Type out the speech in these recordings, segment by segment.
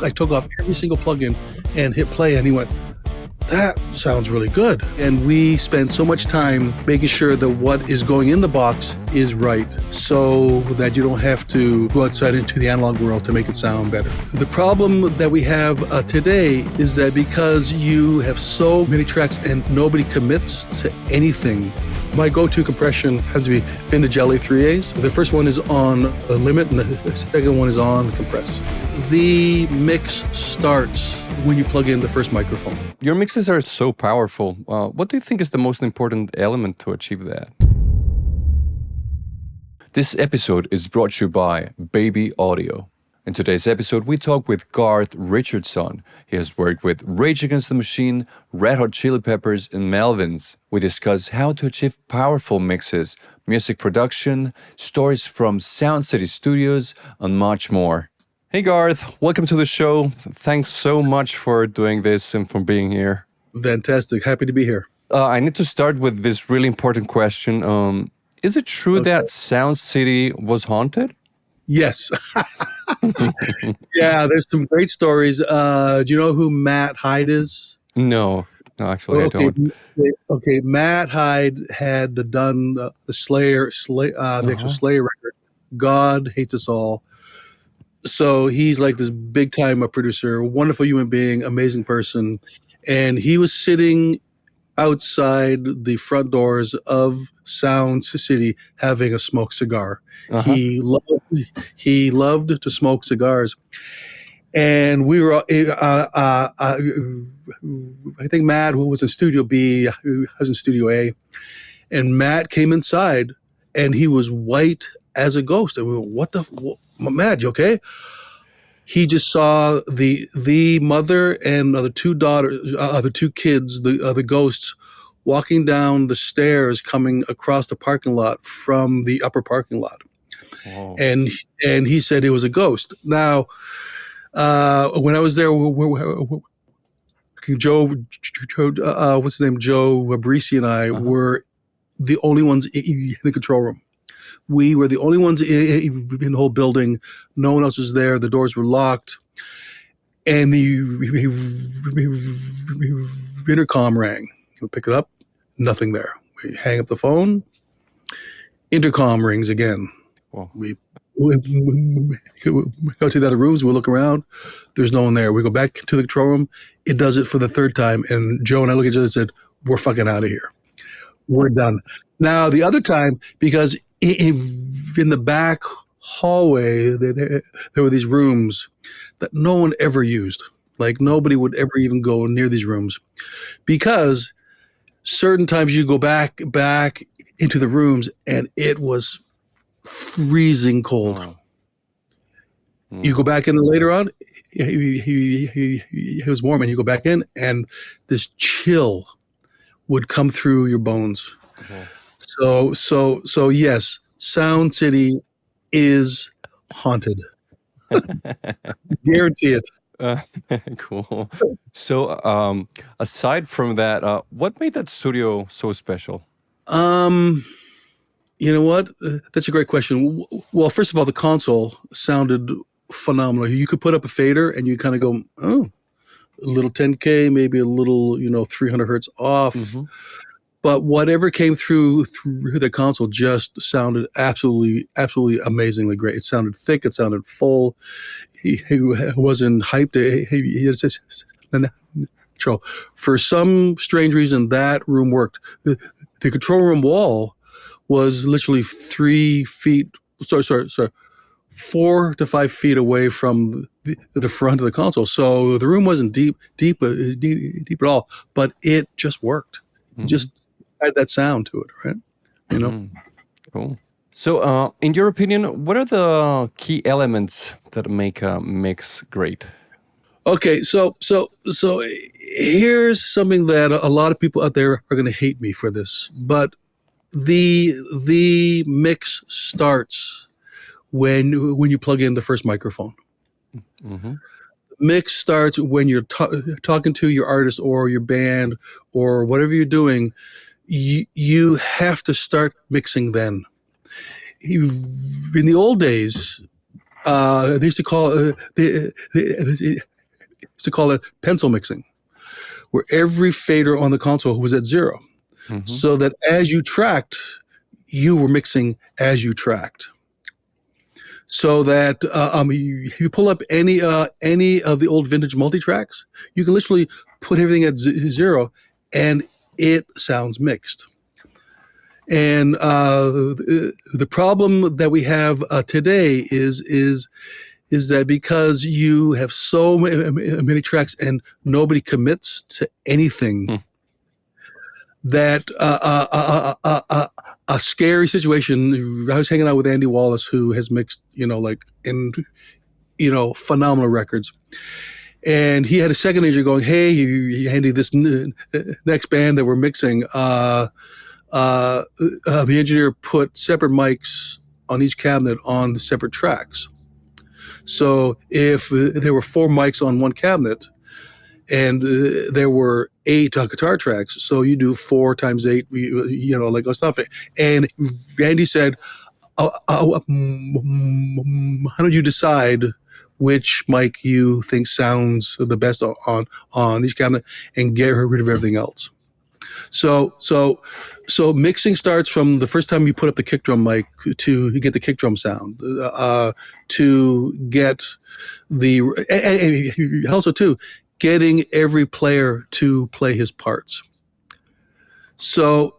I took off every single plugin and hit play, and he went, that sounds really good. And we spent so much time making sure that what is going in the box is right, so that you don't have to go outside into the analog world to make it sound better. The problem that we have today is that because you have so many tracks and nobody commits to anything, my go-to compression has to be Vintage LA3As. The first one is on limit and the second one is on compress. The mix starts when you plug in the first microphone. Your mixes are so powerful. What do you think is the most important element to achieve that? This episode is brought to you by Baby Audio. In today's episode, we talk with Garth Richardson. He has worked with Rage Against the Machine, Red Hot Chili Peppers, and Melvins. We discuss how to achieve powerful mixes, music production, stories from Sound City Studios, and much more. Hey Garth, welcome to the show. Thanks so much for doing this and for being here. Fantastic. Happy to be here. I need to start with this really important question. Is it true that Sound City was haunted? Yes. Yeah, there's some great stories. Do you know who Matt Hyde is? No, actually I don't. Okay, Matt Hyde had done the the actual Slayer record, God Hates Us All. So he's like this big time producer, wonderful human being, amazing person. And he was sitting outside the front doors of Sound City having a smoked cigar. Uh-huh. He loved to smoke cigars. And we were, I think Matt, who was in Studio B, who was in Studio A, and Matt came inside and he was white as a ghost. And we went, Matt, you okay? He just saw the mother and the two daughters, the two kids, the ghosts, walking down the stairs, coming across the parking lot from the upper parking lot. Oh. And he said it was a ghost. Now, when I was there, Joe, what's his name? Joe Abrisi and I were the only ones in the control room. We were the only ones in the whole building. No one else was there. The doors were locked. And the intercom rang. We pick it up, nothing there. We hang up the phone. Intercom rings again. Wow. We go to the other rooms. We look around. There's no one there. We go back to the control room. It does it for the third time. And Joe and I look at each other and said, we're fucking out of here. We're done. Now, the other time, because in the back hallway, there were these rooms that no one ever used. Like nobody would ever even go near these rooms, because certain times you go back into the rooms and it was freezing cold. Wow. You go back in later on, it was warm, and you go back in and this chill would come through your bones. Okay. So yes, Sound City is haunted. Guarantee it. Cool. So, aside from that, what made that studio so special? You know what? That's a great question. Well, first of all, the console sounded phenomenal. You could put up a fader and you kind of go, oh, a little 10K, maybe a little, 300 hertz off. Mm-hmm. But whatever came through the console just sounded absolutely amazingly great. It sounded thick. It sounded full. He wasn't hyped. He just control. For some strange reason, that room worked. The control room wall was literally 4 to 5 feet away from the front of the console. So the room wasn't deep at all, but it just worked. Mm-hmm. Just had that sound to it, right? Mm-hmm. Cool. So, in your opinion, what are the key elements that make a mix great? Okay, so here's something that a lot of people out there are going to hate me for this, but the mix starts when you plug in the first microphone. Mm-hmm. Mix starts when you're talking to your artist or your band or whatever you're doing. You have to start mixing then. In the old days, They used to call it pencil mixing, where every fader on the console was at 0, so that as you tracked, you were mixing as you tracked. So that you pull up any of the old vintage multi-tracks, you can literally put everything at 0, and it sounds mixed. And the problem that we have today is that because you have so many tracks and nobody commits to anything, that a scary situation. I was hanging out with Andy Wallace, who has mixed, phenomenal records. And he had a second engineer going, "Hey, Andy, this next band that we're mixing, the engineer put separate mics on each cabinet on the separate tracks. So if there were 4 mics on one cabinet and there were 8 guitar tracks, so you do 4 times 8, like stuff." And Andy said, "How don't you decide which mic you think sounds the best on each cabinet and get rid of everything else?" So mixing starts from the first time you put up the kick drum mic to get the kick drum sound, to get and also too getting every player to play his parts. So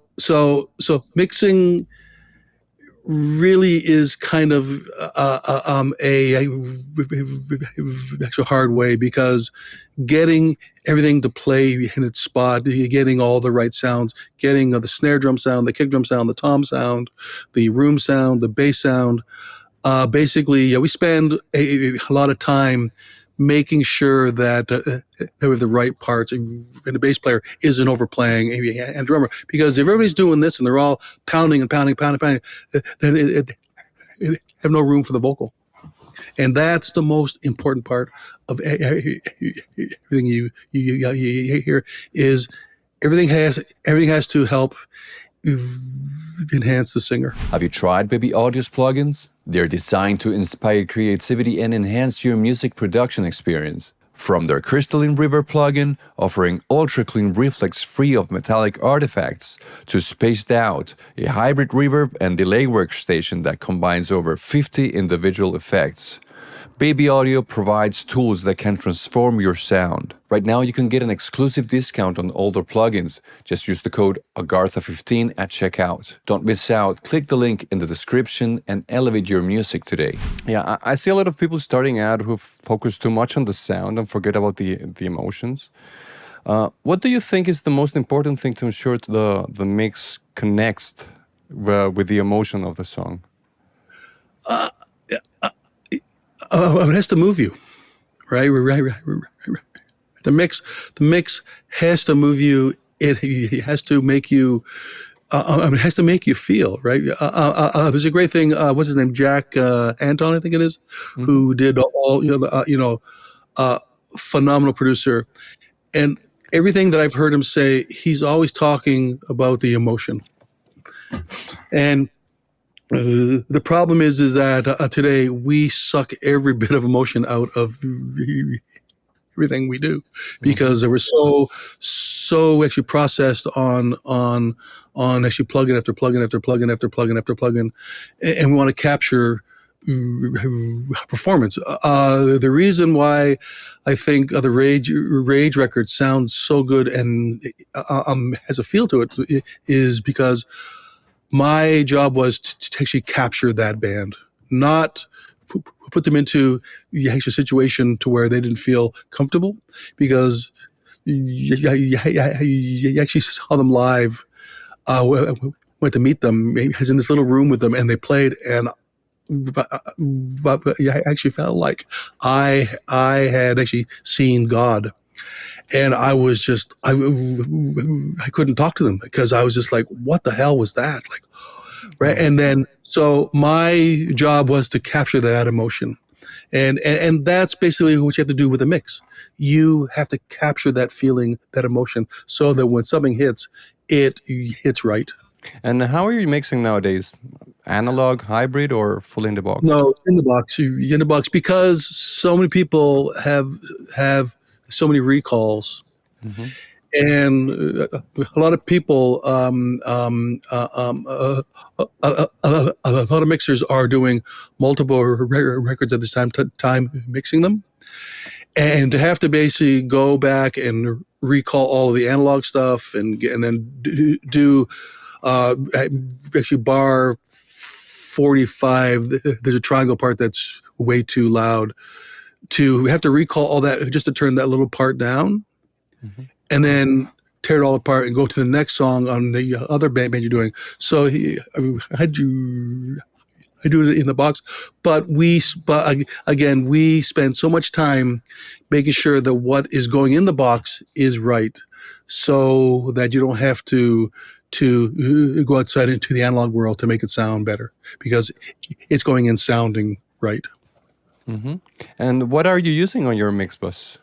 mixing really is kind of a actual hard way, because getting everything to play in its spot, getting all the right sounds, getting the snare drum sound, the kick drum sound, the tom sound, the room sound, the bass sound. Basically, we spend a lot of time making sure that we have the right parts, and the bass player isn't overplaying, and drummer. Because if everybody's doing this and they're all pounding, then they have no room for the vocal. And that's the most important part of everything you hear, is everything has to help enhance the singer. Have you tried Baby Audio's plugins? They're designed to inspire creativity and enhance your music production experience. From their Crystalline River plugin, offering ultra-clean reflex free of metallic artifacts, to Spaced Out, a hybrid reverb and delay workstation that combines over 50 individual effects. Baby Audio provides tools that can transform your sound. Right now you can get an exclusive discount on all their plugins. Just use the code AGARTHA15 at checkout. Don't miss out. Click the link in the description and elevate your music today. Yeah, I see a lot of people starting out who focus too much on the sound and forget about the emotions. What do you think is the most important thing to ensure the mix connects with the emotion of the song? It has to move you, right? The mix has to move you. It has to make you. It has to make you feel, right? There's a great thing. What's his name? Jack Anton, I think it is, who did all. Phenomenal producer, and everything that I've heard him say, he's always talking about the emotion. And the problem is that today we suck every bit of emotion out of everything we do, because we're so actually processed on actually plugin after plugin after plugin after plugin after plugin, and we want to capture performance. The reason why I think the Rage record sounds so good and has a feel to it is because my job was to actually capture that band, not put them into the actual situation to where they didn't feel comfortable, because you actually saw them live. Went to meet them. I was in this little room with them, and they played, and I actually felt like I had actually seen God. And I was just, I couldn't talk to them, because I was just like, what the hell was that? Like, right. And then, so my job was to capture that emotion. And that's basically what you have to do with a mix. You have to capture that feeling, that emotion, so that when something hits, it hits right. And how are you mixing nowadays? analog hybrid or full in the box? No, in the box. In the box because so many people have so many recalls, Mm-hmm. and a lot of people, a lot of mixers are doing multiple records at the same time mixing them, and to have to basically go back and recall all of the analog stuff and then do actually bar 45, there's a triangle part that's way too loud, to have to recall all that just to turn that little part down, Mm-hmm. and then tear it all apart and go to the next song on the other band you're doing. So I do it in the box, but again, we spend so much time making sure that what is going in the box is right, so that you don't have to go outside into the analog world to make it sound better, because it's going in sounding right. Mm-hmm. And what are you using on your mix bus?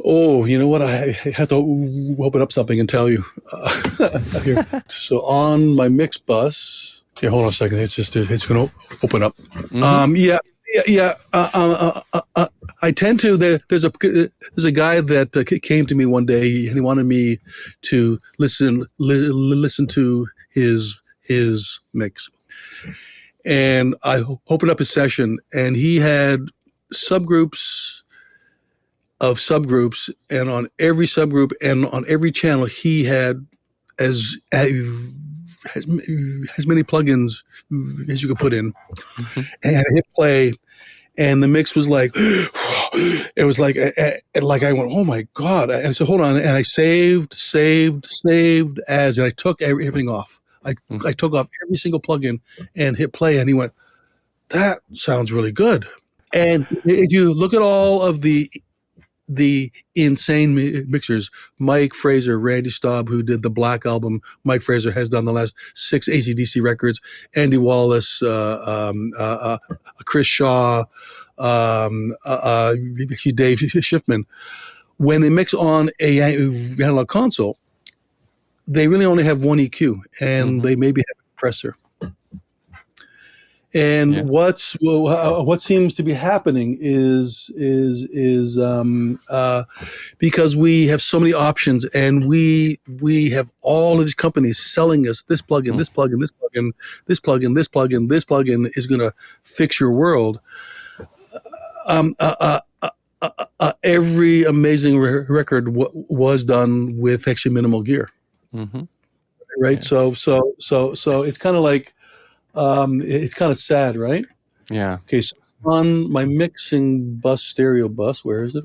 Oh, you know what? I have to open up something and tell you. Here. So on my mix bus, here, hold on a second. It's going to open up. Mm-hmm. Yeah. I tend to. There's a guy that came to me one day, and he wanted me to listen to his mix, and I opened up his session, and he had subgroups of subgroups, and on every subgroup and on every channel he had as many plugins as you could put in, Mm-hmm. and I hit play, and the mix was like it was like I went, oh my god, and I said hold on, and I saved as, and I took everything off. I took off every single plugin and hit play, and he went, that sounds really good. And if you look at all of the insane mixers, Mike Fraser, Randy Staub, who did the Black Album, Mike Fraser has done the last 6 AC/DC records, Andy Wallace, Chris Shaw, Dave Schiffman. When they mix on a analog console, they really only have one EQ, and Mm-hmm. they maybe have a compressor. And Yeah. what seems to be happening is because we have so many options, and we have all of these companies selling us this plugin, this plugin, this plugin, this plugin, this plugin, this plugin is going to fix your world. Every amazing record was done with actually minimal gear, Mm-hmm. right? Yeah. So it's kind of like it's kind of sad, right? Yeah. Okay, so on my mixing bus, stereo bus, where is it?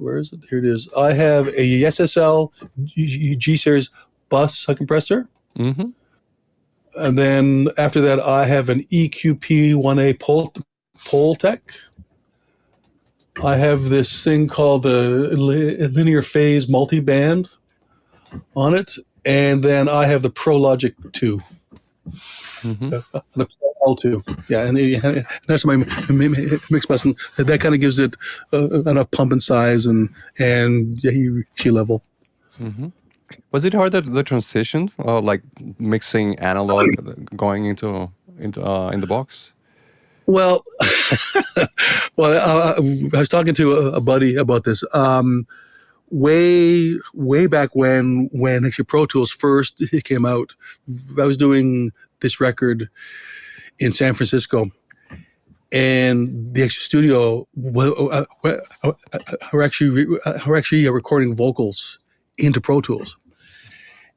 Here it is. I have a SSL G series bus compressor, Mm-hmm. and then after that, I have an EQP1A Pultec. I have this thing called the linear phase multiband on it, and then I have the ProLogic 2. Mm-hmm. The L2, yeah, and that's my mix bus, and that kind of gives it enough pump and size and G level. Mm-hmm. Was it hard the transition, like mixing analog, going into in the box? Well, I was talking to a buddy about this. Way back when actually Pro Tools first came out, I was doing this record in San Francisco, and the extra studio were actually recording vocals into Pro Tools.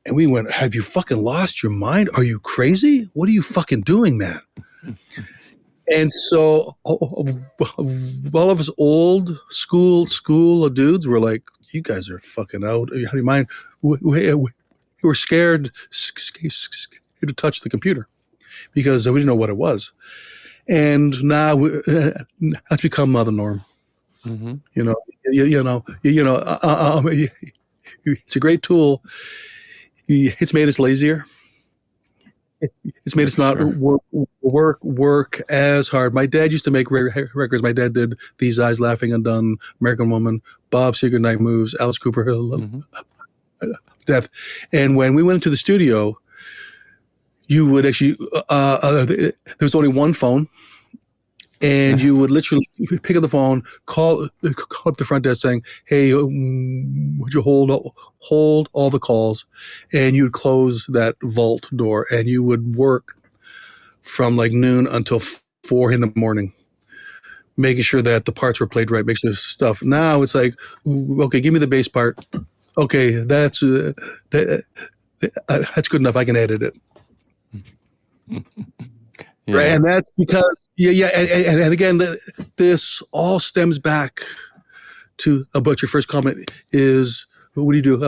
And we went, have you fucking lost your mind? Are you crazy? What are you fucking doing, man? And so all of us old school of dudes were like, you guys are fucking out. How do you mind? We were scared to touch the computer because we didn't know what it was. And now that's become the norm. Mm-hmm. It's a great tool. It's made us lazier. It's made us not work as hard. My dad used to make records. My dad did These Eyes Laughing Undone, American Woman, Bob Seger Night Moves, Alice Cooper, Mm-hmm. Death. And when we went into the studio, you would actually there was only one phone, and you would literally pick up the phone, call up the front desk saying, "Hey, would you hold all the calls?" And you'd close that vault door, and you would work from like noon until 4 in the morning, making sure that the parts were played right, making sure stuff. Now it's like, okay, give me the bass part. Okay, that's that's good enough. I can edit it. Right, Yeah. and that's because and again, this all stems back to about your first comment is what do you do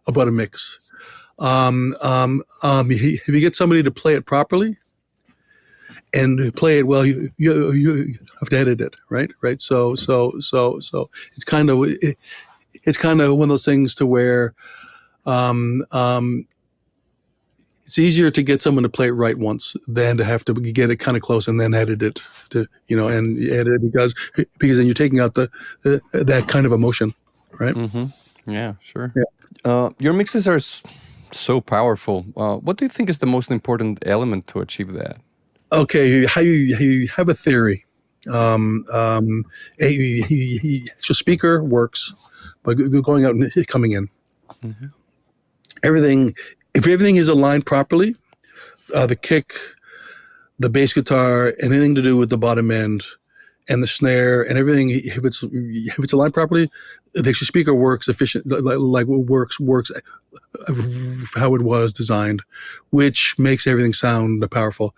about a mix? If you get somebody to play it properly and play it well, you have to edit it, right? Right. So it's kind of one of those things to where um, um, it's easier to get someone to play it right once than to have to get it kind of close and then edit it to and edit it because then you're taking out the that kind of emotion, right? Yeah, sure. Yeah. Your mixes are so powerful. What do you think is the most important element to achieve that? Okay, how you have a theory. So speaker works by going out and coming in. Mm-hmm. Everything, if everything is aligned properly, the kick, the bass guitar, anything to do with the bottom end, and the snare and everything, if it's aligned properly, the actual speaker works efficient, like works how it was designed, which makes everything sound powerful.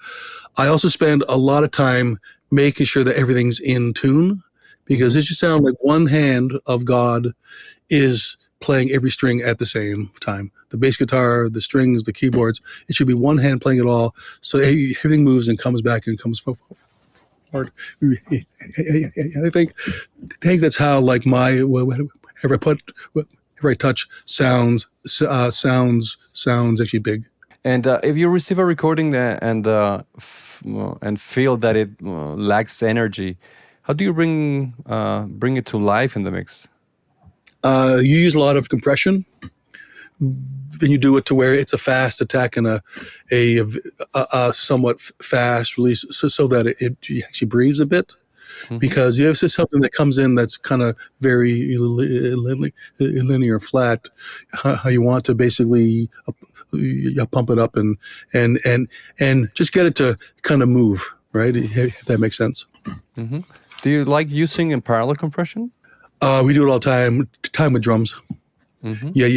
I also spend a lot of time making sure that everything's in tune, because it should sound like one hand of God is playing every string at the same time. The bass guitar, the strings, the keyboards, it should be one hand playing it all, so everything moves and comes back and comes forward. I think that's how like my wherever I touch sounds actually big. And if you receive a recording and feel that it lacks energy, how do you bring it to life in the mix? You use a lot of compression. Then you do it to where it's a fast attack and a somewhat fast release, so that it actually breathes a bit. Mm-hmm. Because you have something that comes in that's kind of very linear, flat. How you want to basically pump it up and just get it to kind of move, right? If that makes sense. Mm-hmm. Do you like using in parallel compression? We do it all the time with drums. Mm-hmm. Yeah.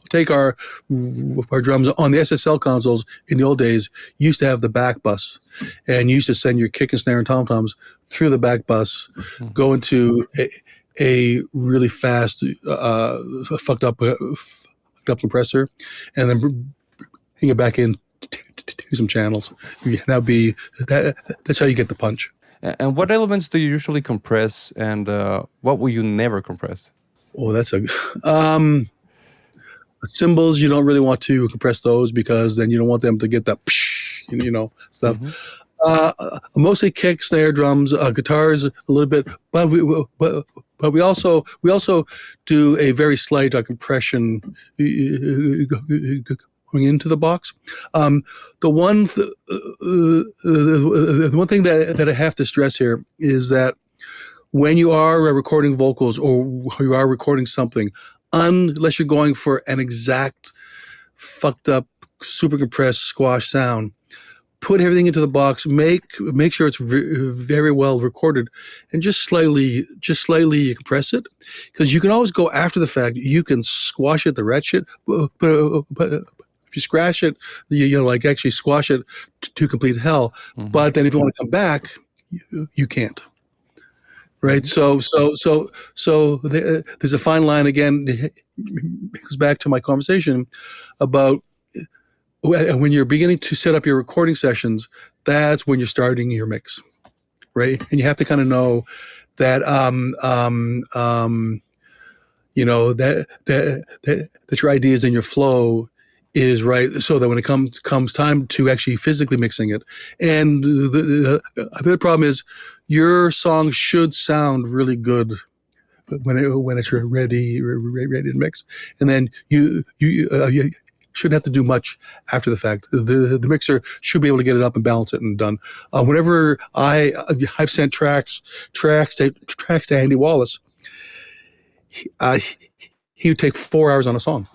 Take our drums on the SSL consoles in the old days. Used to have the back bus, and you used to send your kick and snare and tom toms through the back bus, go into a really fast, fucked up compressor, and then bring it back in to some channels. That's how you get the punch. And what elements do you usually compress, and what will you never compress? Oh, that's a cymbals. You don't really want to compress those because then you don't want them to get that stuff. Mostly kick, snare, drums, guitars a little bit, but we also do a very slight compression going into the box. The one thing that I have to stress here is that when you are recording vocals or you are recording something, unless you're going for an exact fucked up, super compressed squash sound, put everything into the box, make sure it's very well recorded, and just slightly compress it, because you can always go after the fact. You can squash it, the rat shit, but if you scratch it, you like actually squash it to complete hell. Mm-hmm. But then if you want to come back, you can't. Right. So there's a fine line again. It goes back to my conversation about when you're beginning to set up your recording sessions. That's when you're starting your mix, right? And you have to kind of know that that your ideas and your flow is right, so that when it comes time to actually physically mixing it, and the other problem is your song should sound really good when it's ready to mix, and then you shouldn't have to do much after the fact. The mixer should be able to get it up and balance it and done. Whenever I've sent tracks to Andy Wallace, he would take 4 hours on a song,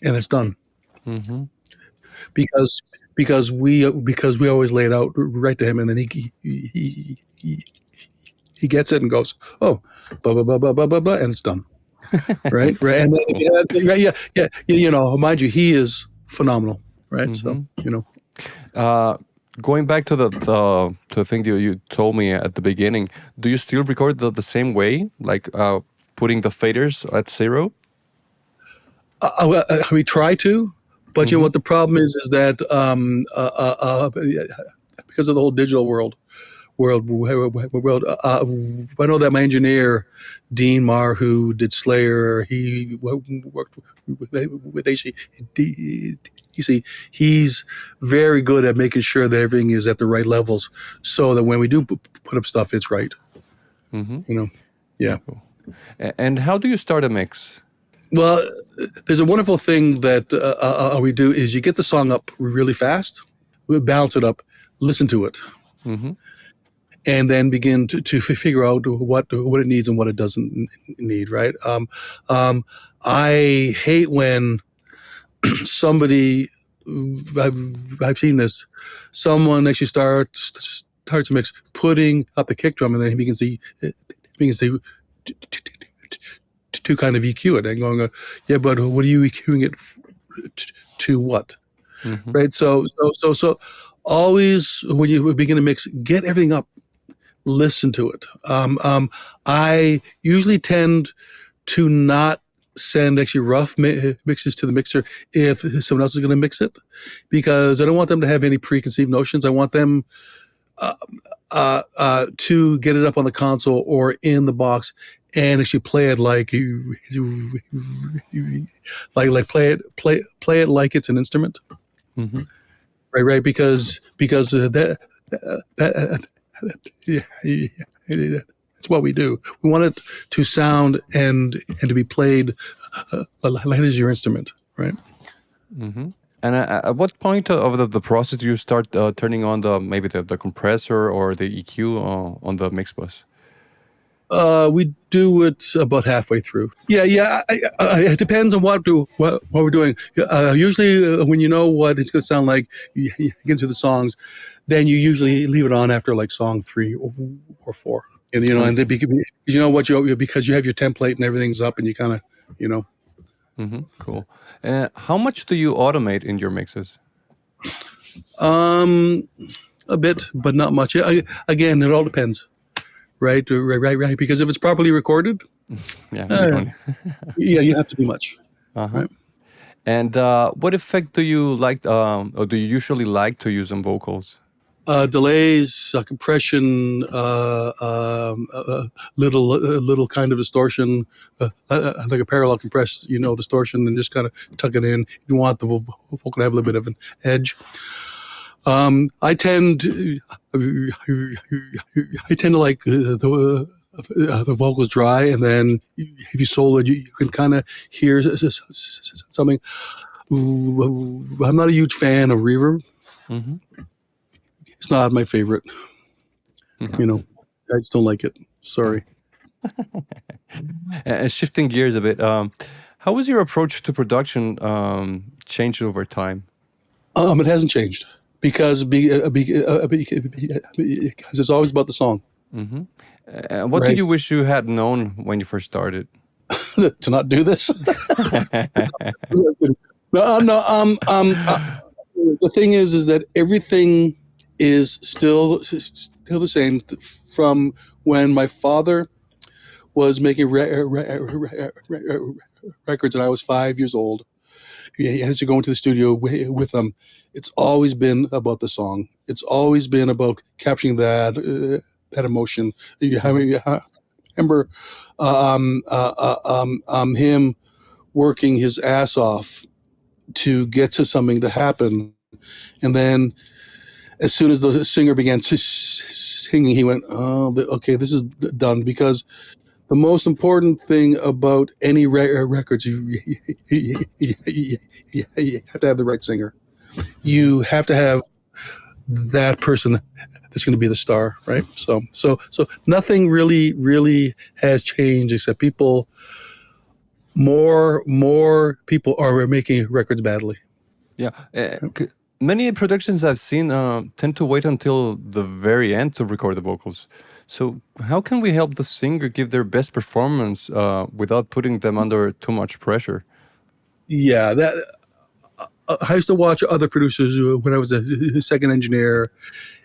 and it's done. Mm-hmm. Because we always lay it out right to him, and then he gets it and goes, oh, blah blah blah blah blah blah blah, and it's done. Right, and then, yeah. Mind you, he is phenomenal, right? Mm-hmm. So Going back to the thing you told me at the beginning, do you still record the same way, like putting the faders at 0? We try to, but you know what the problem is that because of the whole digital world, I know that my engineer Dean Marr, who did Slayer, he worked with AC. He's very good at making sure that everything is at the right levels, so that when we do put up stuff, it's right. Mm-hmm. Yeah. Cool. And how do you start a mix? Well, there's a wonderful thing that we do is you get the song up really fast, we balance it up, listen to it, and then begin to figure out what it needs and what it doesn't need. Right? I hate when somebody, I've seen this, someone actually starts a mix, putting up the kick drum, and then he begins to kind of EQ it and going, yeah, but what are you EQing it to what? Right? So always when you begin to mix, get everything up, listen to it. I usually tend to not send actually rough mixes to the mixer if someone else is going to mix it, because I don't want them to have any preconceived notions. I want them to get it up on the console or in the box and actually play it like play it like it's an instrument, right? Because that's what we do. We want it to sound and to be played like it is your instrument, right? And at what point of the process do you start turning on maybe the compressor or the EQ on the mix bus? We do it about halfway through. Yeah. It depends on what we're doing. Usually, when you know what it's going to sound like, you get into the songs, then you usually leave it on after like song 3 or 4. And and then because you have your template and everything's up, and you kind of, Cool. How much do you automate in your mixes? A bit, but not much. Again, it all depends. Right. Because if it's properly recorded, you have to do much. Right? And what effect do you like, or do you usually like to use on vocals? Delays, compression, little kind of distortion, like a parallel compressed, distortion, and just kind of tuck it in. You want the vocal to have a little bit of an edge. I tend to like the vocals dry, and then if you solo it, you can kind of hear something. I'm not a huge fan of reverb. It's not my favorite. I just don't like it. Sorry. Shifting gears a bit, how has your approach to production changed over time? It hasn't changed because it's always about the song. What did you wish you had known when you first started? To not do this. No. The thing is that everything is still the same from when my father was making records and I was 5 years old. He had to go into the studio with them. It's always been about the song. It's always been about capturing that emotion. I remember him working his ass off to get to something to happen, and then as soon as the singer began singing, he went, "Oh, okay, this is done," because the most important thing about any records, you have to have the right singer. You have to have that person that's going to be the star, right? So nothing really has changed except more people are making records badly. Yeah. Many productions I've seen tend to wait until the very end to record the vocals. So how can we help the singer give their best performance without putting them under too much pressure? Yeah, that I used to watch other producers when I was a second engineer,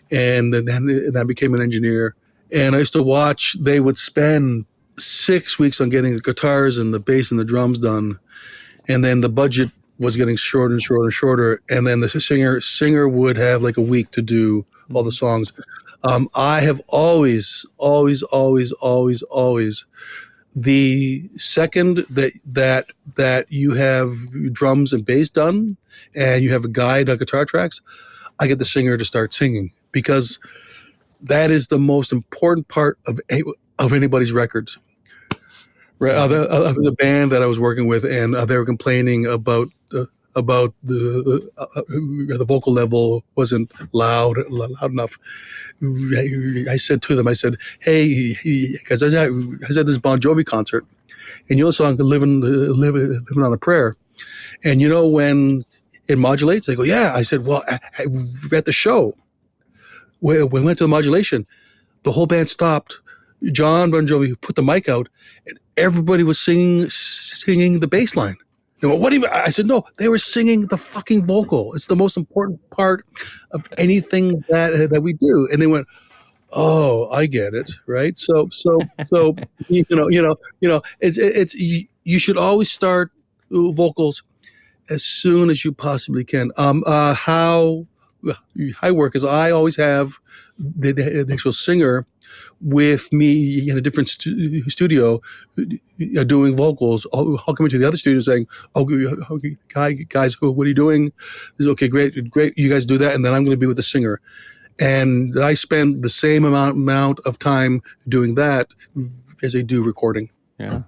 and then I became an engineer. And I used to watch. They would spend 6 weeks on getting the guitars and the bass and the drums done, and then the budget was getting shorter and shorter and shorter. And then the singer would have like a week to do all the songs. I have always, the second that you have drums and bass done, and you have a guide on guitar tracks, I get the singer to start singing, because that is the most important part of anybody's records. Right? There was a band that I was working with, and they were complaining about the vocal level wasn't loud enough. I said to them, I said, "Hey, because I was at this Bon Jovi concert, and you know the song "Living on a Prayer," and you know when it modulates, I go, "Yeah." I said, "Well, at the show, we went to the modulation, the whole band stopped. John Bon Jovi put the mic out, and everybody was singing the bass line." They went, "What do you mean?" I said, "No, they were singing the fucking vocal. It's the most important part of anything that we do." And they went, "Oh, I get it." Right. So it's you should always start vocals as soon as you possibly can. How I work is I always have the actual singer with me in a different studio doing vocals. I'll come into the other studio saying, "Oh, guys, what are you doing?" This is okay, great. You guys do that, and then I'm going to be with the singer. And I spend the same amount of time doing that as I do recording. Yeah.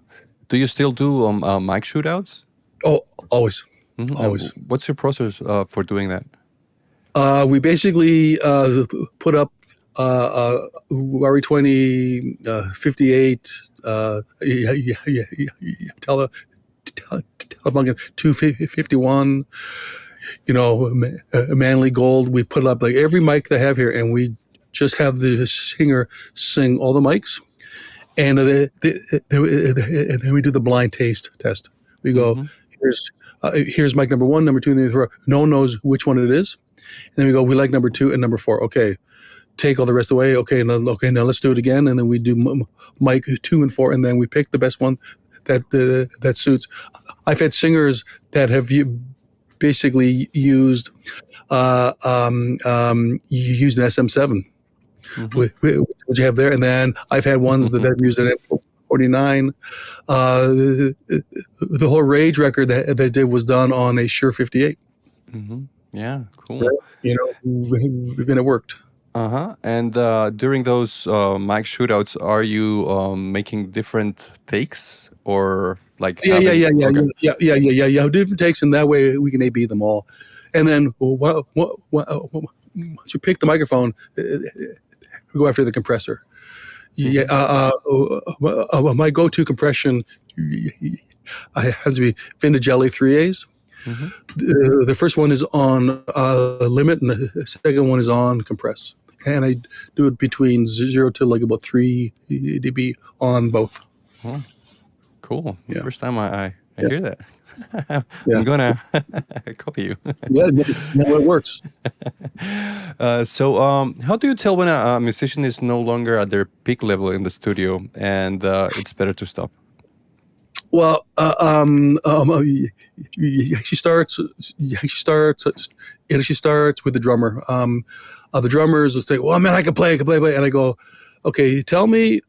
Do you still do mic shootouts? Oh, always, Mhm. always. What's your process for doing that? We basically put up RE20, 58, telefunken 251, Manly Gold. We put up like every mic they have here, and we just have the singer sing all the mics, and then we do the blind taste test. We go, here's mic number 1, number 2, and number 4. No one knows which one it is. And then we go, we like number 2 and number 4. Okay, take all the rest away. Okay, now let's do it again. And then we do mic 2 and 4, and then we pick the best one that suits. I've had singers that have basically used used an SM7, which you have there, and then I've had ones that have used an M49. The whole Rage record that they did was done on a Shure 58. Yeah, cool. Right? And it worked. And during those mic shootouts, are you making different takes or like? Yeah. Okay. Different takes, and that way we can A/B them all. And then once you pick the microphone, we go after the compressor. My go-to compression has to be Vintage Jelly 3As. The first one is on limit, and the second one is on compress. And I do it between 0 to like about 3 dB on both. Oh, cool. Yeah. First time I hear that. Yeah. I'm gonna copy you. It works. So how do you tell when a musician is no longer at their peak level in the studio and it's better to stop? Well, she starts with the drummer. The drummers will say, "Well, man, I can play," and I go, "Okay, tell me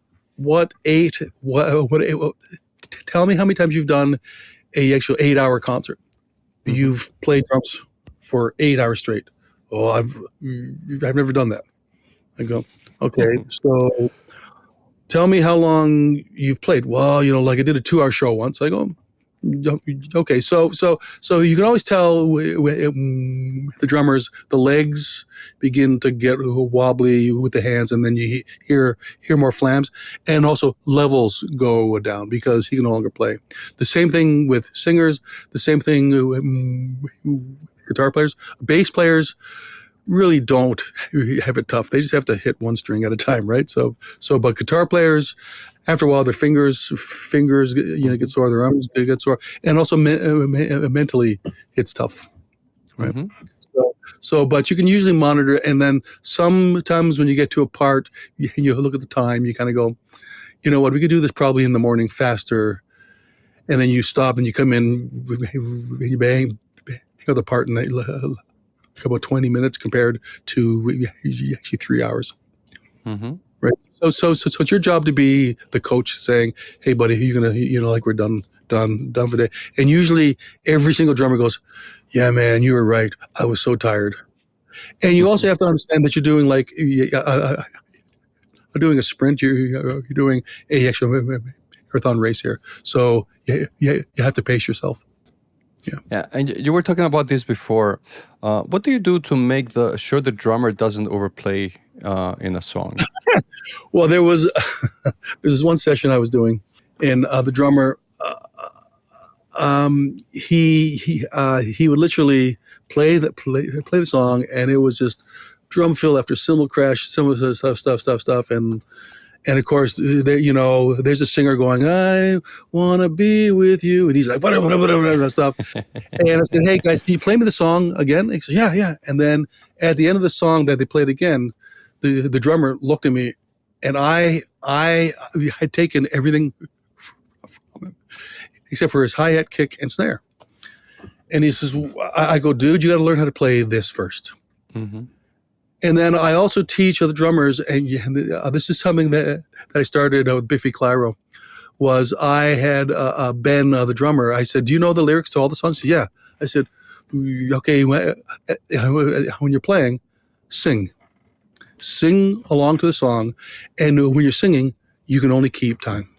tell me how many times you've done a actual 8-hour concert. You've played drums for 8 hours straight." "Oh, I've never done that." I go, "Okay, so tell me how long you've played. Well, like I did a 2-hour show once. I go, okay. So you can always tell the drummers, the legs begin to get wobbly with the hands, and then you hear more flams, and also levels go down because he can no longer play. The same thing with singers. The same thing guitar players, bass players really don't have it tough. They just have to hit one string at a time, right? But guitar players, after a while, their fingers get sore, their arms get sore, and also mentally, it's tough, right? Mm-hmm. But you can usually monitor it, and then sometimes when you get to a part, you look at the time, you kind of go, you know what, we could do this probably in the morning faster, and then you stop and you come in, and you bang the part in about 20 minutes compared to actually 3 hours. Mm-hmm. Right. So it's your job to be the coach saying, hey buddy, you're gonna, like we're done for the day. And usually every single drummer goes, yeah, man, you were right. I was so tired. And you also have to understand that you're doing doing a sprint. You're doing a actual marathon race here. So you have to pace yourself. Yeah, and you were talking about this before. What do you do to make sure the drummer doesn't overplay in a song? Well, there's this one session I was doing, and the drummer, he would literally play the song, and it was just drum fill after cymbal crash, cymbal stuff, and of course, there's a singer going, I want to be with you. And he's like, whatever, stuff. And I said, hey, guys, can you play me the song again? And he said, yeah. And then at the end of the song that they played again, the drummer looked at me, and I had taken everything from him, except for his hi-hat, kick, and snare. And he says, I go, dude, you got to learn how to play this first. Mm-hmm. And then I also teach other drummers, and this is something that I started with Biffy Clyro, was I had Ben, the drummer, I said, do you know the lyrics to all the songs? He said, yeah. I said, okay, when you're playing, sing along to the song, and when you're singing, you can only keep time.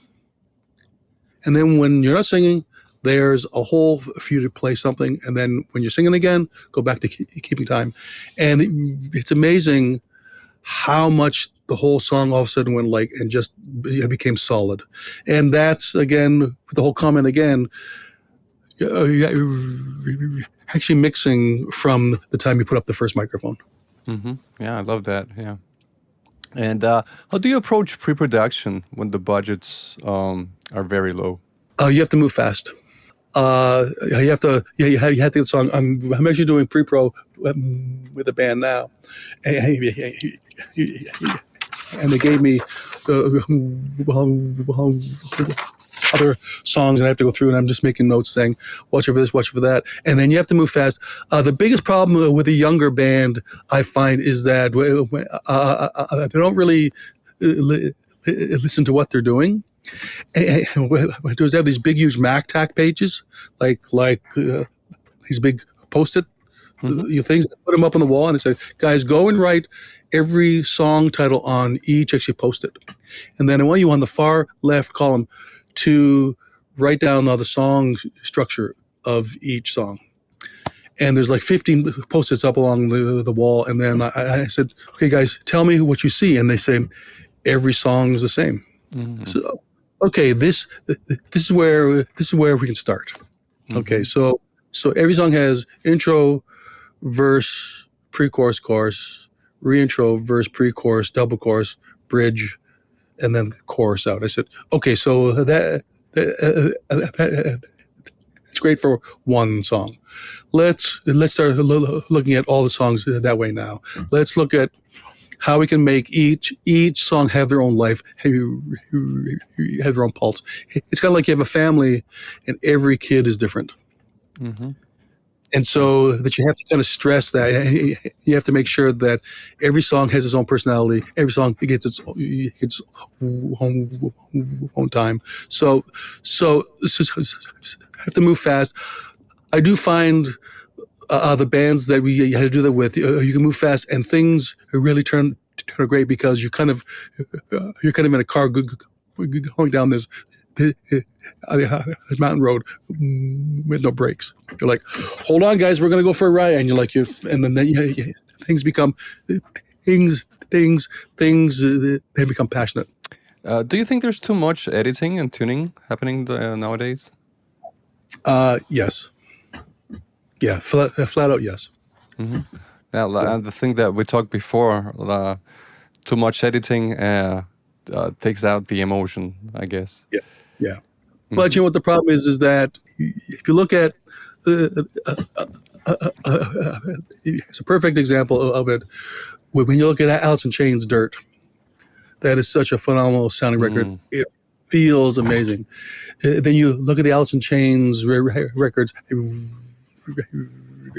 And then when you're not singing, there's a hole for you to play something, and then when you're singing again, go back to keeping time. And it's amazing how much the whole song all of a sudden went and just became solid. And that's, again, the whole comment again, actually mixing from the time you put up the first microphone. Mm-hmm. Yeah, I love that. Yeah. And how do you approach pre-production when the budgets are very low? You have to move fast. You have to get the song. I'm actually doing pre-pro with a band now, and they gave me other songs, and I have to go through, and I'm just making notes saying, watch out for this, watch out for that. And then you have to move fast. The biggest problem with a younger band, I find, is that they don't really listen to what they're doing. And what I do is they have these big, huge MacTac pages, like these big Post-it things. Put them up on the wall, and they say, guys, go and write every song title on each actually Post-it. And then I want you on the far left column to write down the song structure of each song. And there's 15 Post-its up along the wall. And then I said, okay, guys, tell me what you see. And they say, every song is the same. Mm-hmm. So, okay, this is where we can start. Mm-hmm. Okay, so every song has intro, verse, pre-chorus, chorus, re-intro, verse, pre-chorus, double chorus, bridge, and then chorus out. I said, okay, so that's great for one song. Let's start looking at all the songs that way now. Let's look at how we can make each song have their own life, have their own pulse. It's kind of like you have a family, and every kid is different. Mm-hmm. And so that you have to kind of stress that. You have to make sure that every song has its own personality. Every song gets its own time. So have to move fast. I do find the bands that we had to do that with, you can move fast, and things really turn great because you're kind of in a car going down this mountain road with no brakes. You're like, hold on, guys, we're gonna go for a ride, and you're like, and then things become things. They become passionate. Do you think there's too much editing and tuning happening nowadays? Yes. Yeah, flat out, yes. Yeah, and the thing that we talked before, too much editing takes out the emotion, I guess. Yeah, yeah. But you know what the problem is that if you look at, it's a perfect example of it. When you look at Alice in Chains' "Dirt," that is such a phenomenal sounding record. It feels amazing. Then you look at the Alice in Chains records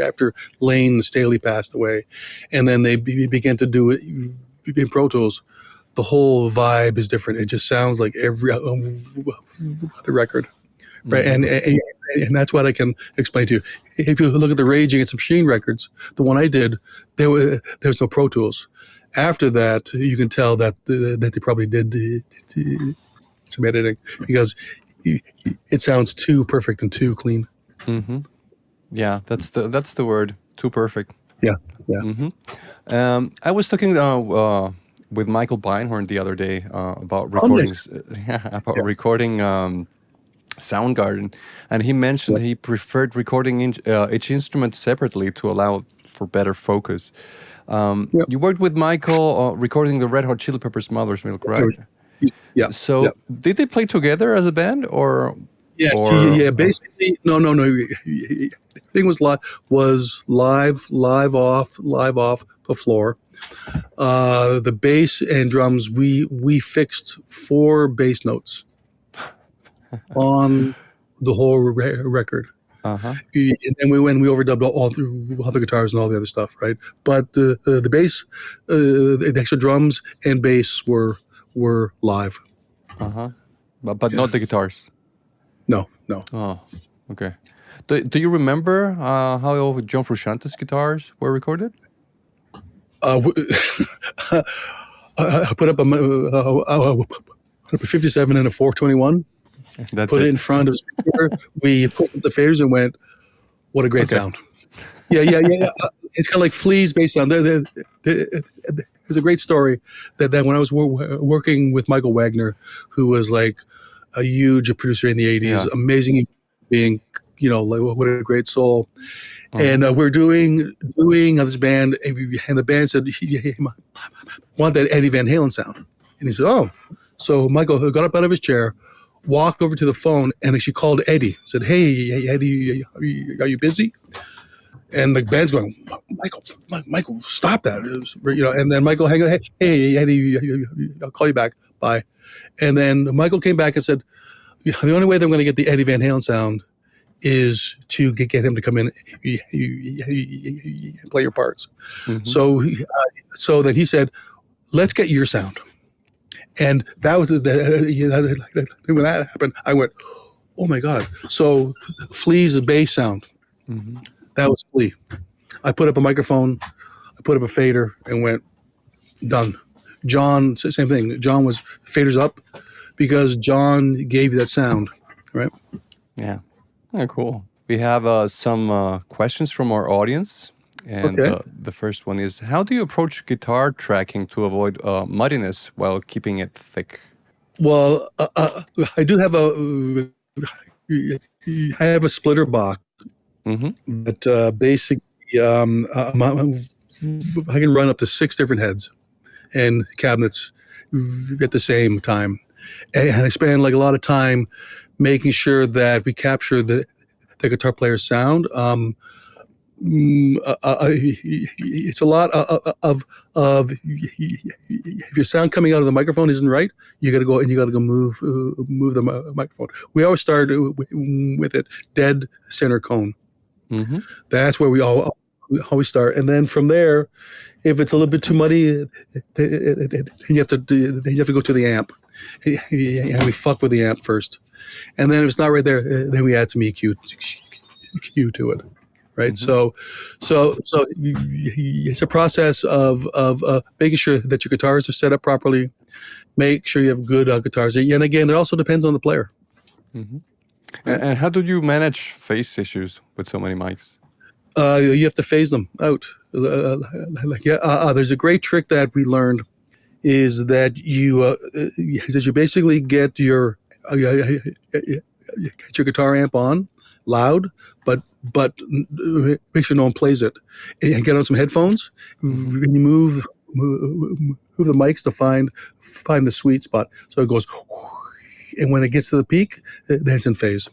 after Lane Staley passed away, and then they began to do it in Pro Tools. The whole vibe is different. It just sounds like every other record, right? And that's what I can explain to you. If you look at the Rage Against the Machine records, the one I did, there's no Pro Tools. After that, you can tell that they probably did some editing because it sounds too perfect and too clean. Yeah, that's the word. Too perfect. Yeah, yeah. I was talking with Michael Beinhorn the other day about recordings. Recording Soundgarden, and he mentioned he preferred recording each instrument separately to allow for better focus. You worked with Michael recording the Red Hot Chili Peppers' Mother's Milk, right? Yeah. So did they play together as a band, or? Yeah. Basically, no. Thing was live off the floor. The bass and drums, we fixed 4 bass notes on the whole record. And then we overdubbed all the guitars and all the other stuff, right? But the bass, the extra drums and bass were live. But not the guitars. No. Oh, okay. Do you remember how John Frusciante's guitars were recorded? I put up a 57 and a 421. Put it in front of his computer. We put the faders and went, what a great sound. Yeah. It's kind of like Flea's bass sound. There's a great story that when I was working with Michael Wagner, who was like a huge producer in the 80s, amazing being, like what a great soul. And we're doing this band, and the band said, he want that Eddie Van Halen sound. And he said, oh. So Michael got up out of his chair, walked over to the phone, and she called Eddie. Said, hey, Eddie, are you busy? And the band's going, Michael, stop that. And then Michael hang on, hey, Eddie, I'll call you back. Bye. And then Michael came back and said, the only way that I'm going to get the Eddie Van Halen sound is to get him to come in and play your parts. So then he said, let's get your sound. And that was when that happened, I went, oh my God. So Flea's bass sound, that was Flea. I put up a microphone, I put up a fader and went, done. John, same thing. John was faders up because John gave you that sound, right? Yeah. Oh, cool. We have some questions from our audience. And the first one is, how do you approach guitar tracking to avoid muddiness while keeping it thick? Well, I do have a splitter box that basically I can run up to 6 different heads and cabinets at the same time. And I spend like a lot of time making sure that we capture the guitar player's sound. It's a lot of if your sound coming out of the microphone isn't right, you got to go move the microphone. We always start with it dead center cone. That's where we always start, and then from there, if it's a little bit too muddy, you have to go to the amp, and we fuck with the amp first, and then if it's not right there, then we add some EQ to it. right? So it's a process of making sure that your guitars are set up properly, make sure you have good guitars, and again, it also depends on the player. Right? And how do you manage phase issues with so many mics? You have to phase them out. There's a great trick that we learned is that you basically get your guitar amp on loud, but make sure no one plays it, and get on some headphones. And you move the mics to find the sweet spot. So it goes, and when it gets to the peak, then it's in phase.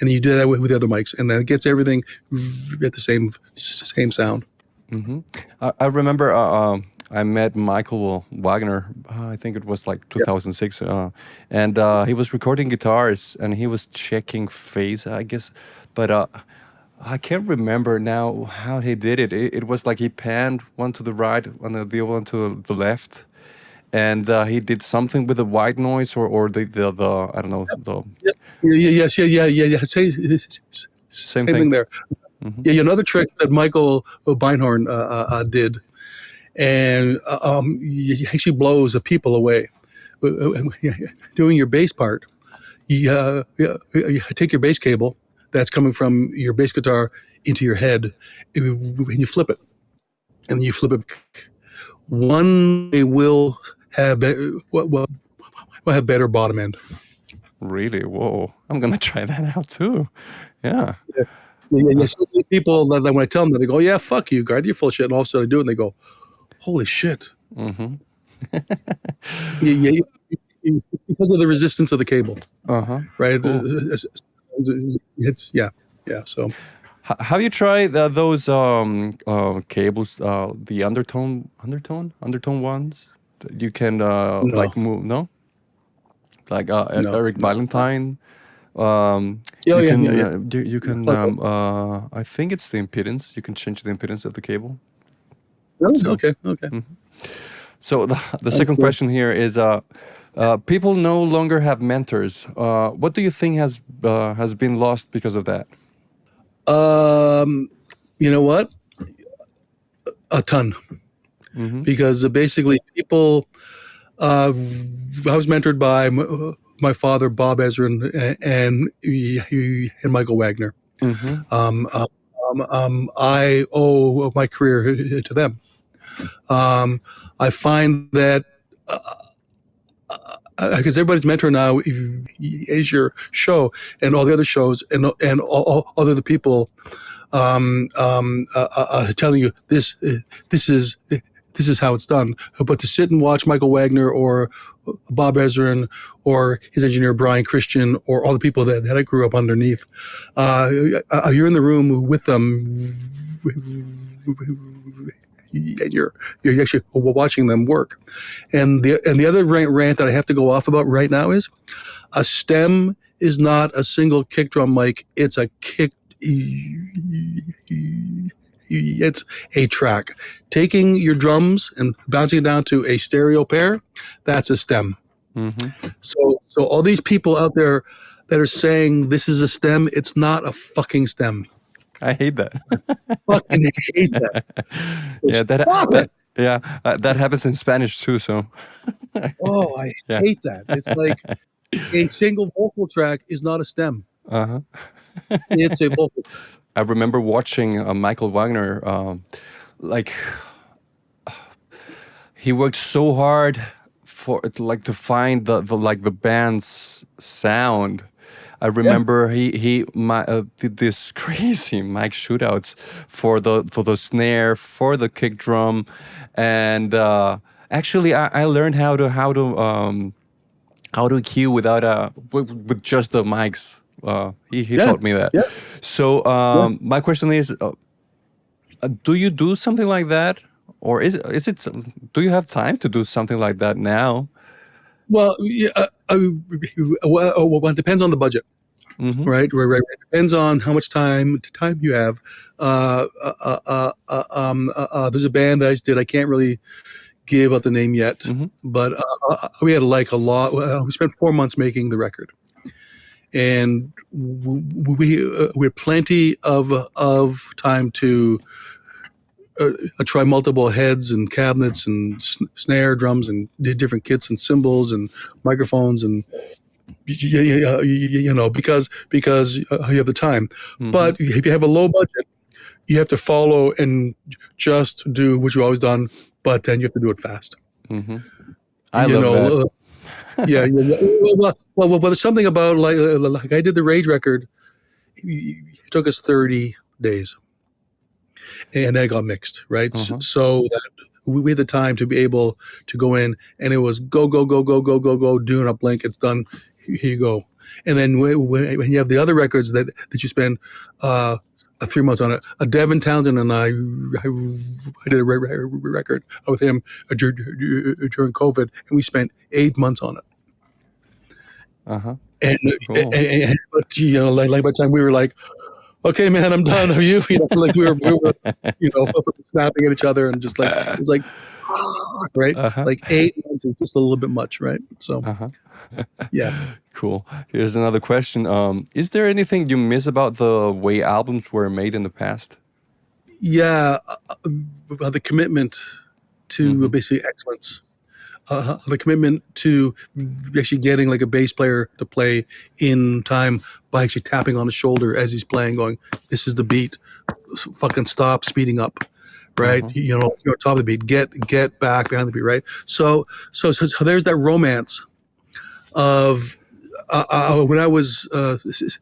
And then you do that with the other mics, and then it gets everything at the same sound. I remember I met Michael Wagner. I think it was like 2006, and he was recording guitars and he was checking phase, I guess. But I can't remember now how he did it. It was like he panned one to the right and the other one to the left, and he did something with the white noise or the I don't know the Yes, yeah. Same thing there. Yeah, another trick that Michael Beinhorn did, and he actually blows the people away. Doing your bass part, you take your bass cable that's coming from your bass guitar into your head, and you flip it, and you flip it. One will have better bottom end. Really? Whoa! I'm gonna try that out too. Yeah. Yeah, people that when I tell them that, they go, "Yeah, fuck you, Garth, you're full of shit," and all of a sudden I do it, and they go, "Holy shit!" Because of the resistance of the cable, right? Cool. It's So, have you tried those cables, the undertone ones? That you can like move? No, like No, Eric Valentine. Yeah, You can. I think it's the impedance. You can change the impedance of the cable. Oh, okay. So the second question here is: people no longer have mentors. What do you think has been lost because of that? You know what? A ton. Because basically, people. I was mentored by my father, Bob Ezrin, and Michael Wagner. I owe my career to them. I find that because everybody's mentor now is your show and all the other shows and all other people telling you this is how it's done. But to sit and watch Michael Wagner or Bob Ezrin or his engineer Brian Christian or all the people that I grew up underneath, you're in the room with them, and you're actually watching them work. And the other rant that I have to go off about right now is a stem is not a single kick drum mic. It's a kick. It's a track. Taking your drums and bouncing it down to a stereo pair, that's a stem. So all these people out there that are saying this is a stem, it's not a fucking stem. I hate that. Fucking hate that. That happens in Spanish too. So. I hate that. It's like a single vocal track is not a stem. It's a vocal track. I remember watching Michael Wagner. He worked so hard to find the band's sound. I remember he did this crazy mic shootouts for the snare, for the kick drum, and actually I learned how to cue without with just the mics. He taught me that. So my question is, do you do something like that, or is it? Do you have time to do something like that now? Well, it depends on the budget, right? It depends on how much time you have. There's a band that I just did. I can't really give out the name yet, but we had a lot. We spent 4 months making the record. and we had plenty of time to try multiple heads and cabinets and snare drums and did different kits and cymbals and microphones and because you have the time. But if you have a low budget, you have to follow and just do what you've always done, but then you have to do it fast. I love that. Yeah. Well, there's something about like I did the Rage record. It took us 30 days, and then it got mixed, right? So that we had the time to be able to go in, and it was go, do an uplink. It's done. Here you go. And then when you have the other records that you spend 3 months on it, Devin Townsend and I did a record with him during COVID, and we spent 8 months on it. And, Cool. and like by the time we were like, okay, man, I'm done. Are you? Like we were snapping at each other and just like it was like, right? Like 8 months is just a little bit much, right? So, yeah. Cool. Here's another question. Is there anything you miss about the way albums were made in the past? Yeah, the commitment to basically excellence. The commitment to actually getting like a bass player to play in time by actually tapping on the shoulder as he's playing, going, "This is the beat. Fucking stop speeding up." Right? You're on top of the beat. Get back behind the beat. Right? So there's that romance of when I was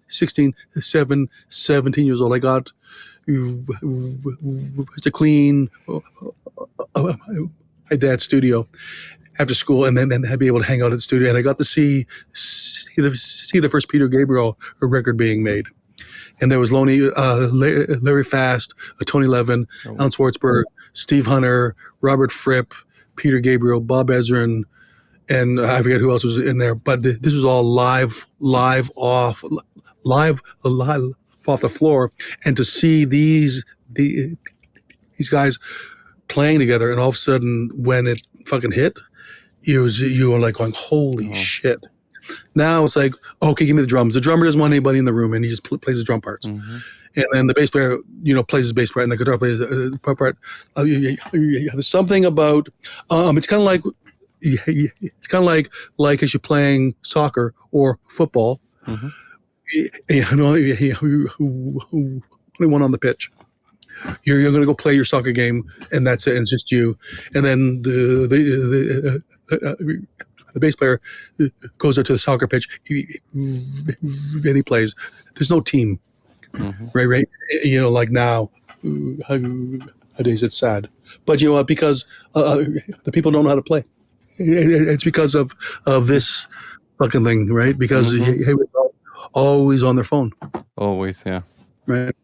16, 17 years old. I got to clean my dad's studio after school, and then I'd be able to hang out at the studio. And I got to see the first Peter Gabriel record being made. And there was Larry Fast, Tony Levin, Alan Schwartzberg, Steve Hunter, Robert Fripp, Peter Gabriel, Bob Ezrin, and I forget who else was in there. But this was all live off the floor, and to see these guys playing together, and all of a sudden when it fucking hit, you were like going, holy shit. Now it's like, okay, give me the drums. The drummer doesn't want anybody in the room, and he just plays the drum parts. And then the bass player, plays his bass part, and the guitar plays the part. There's something about it's kind of like as you're playing soccer or football. Only one on the pitch. You're going to go play your soccer game, and that's it. And it's just you. And then the bass player goes out to the soccer pitch, and he plays. There's no team, right? Like nowadays it's sad. But you know what? Because the people don't know how to play. It's because of this fucking thing, right? Because he was always on their phone. Always, yeah. Right.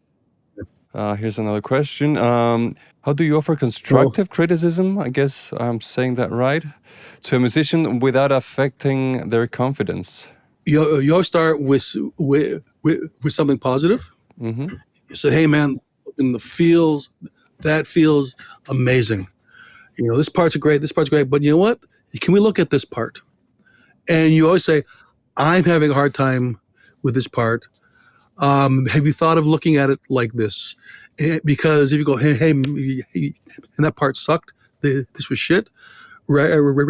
Here's another question. How do you offer constructive criticism, I guess I'm saying that right, to a musician without affecting their confidence? You always start with something positive. You say, hey, man, that feels amazing. This part's great, but you know what? Can we look at this part? And you always say, I'm having a hard time with this part. Have you thought of looking at it like this? Because if you go, hey, and that part sucked, this was shit, right?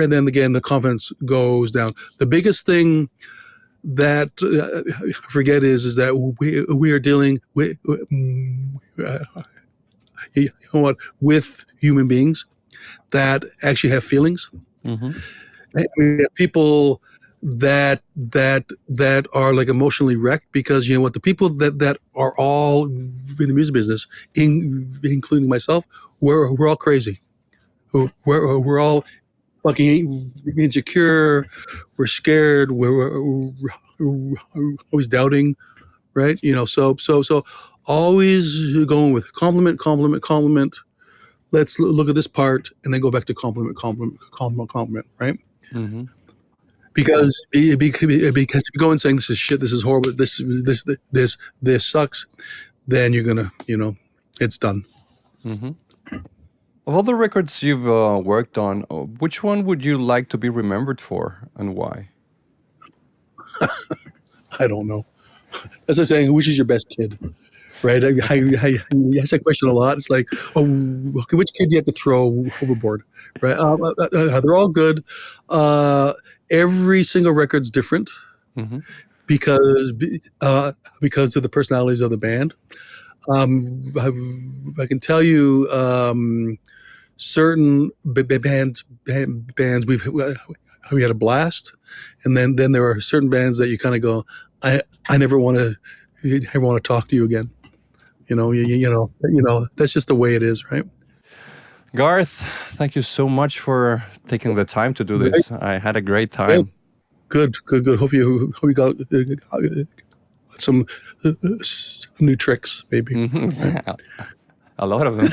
Then again, the confidence goes down. The biggest thing that I forget is that we are dealing with, with human beings that actually have feelings. We have people that are like emotionally wrecked, because the people that are all in the music business, including myself, we're all crazy. We're all fucking insecure. We're scared. We're always doubting, right? So always going with compliment. Let's look at this part and then go back to compliment, right? Because if you go and saying this is shit, this is horrible, this sucks, then you're gonna, it's done. Of all the records you've worked on, which one would you like to be remembered for, and why? I don't know. That's like saying, which is your best kid, right? I ask that question a lot. It's like, oh, okay, which kid do you have to throw overboard, right? They're all good. Every single record's different Hmm. because because of the personalities of the band. I, I can tell you certain bands we had a blast, and then there are certain bands that you kind of go, I never want to talk to you again. That's just the way it is, right? Garth, thank you so much for taking the time to do Right. this. I had a great Yeah. time. Good. Hope you got some new tricks, maybe. Mhm. A lot of them.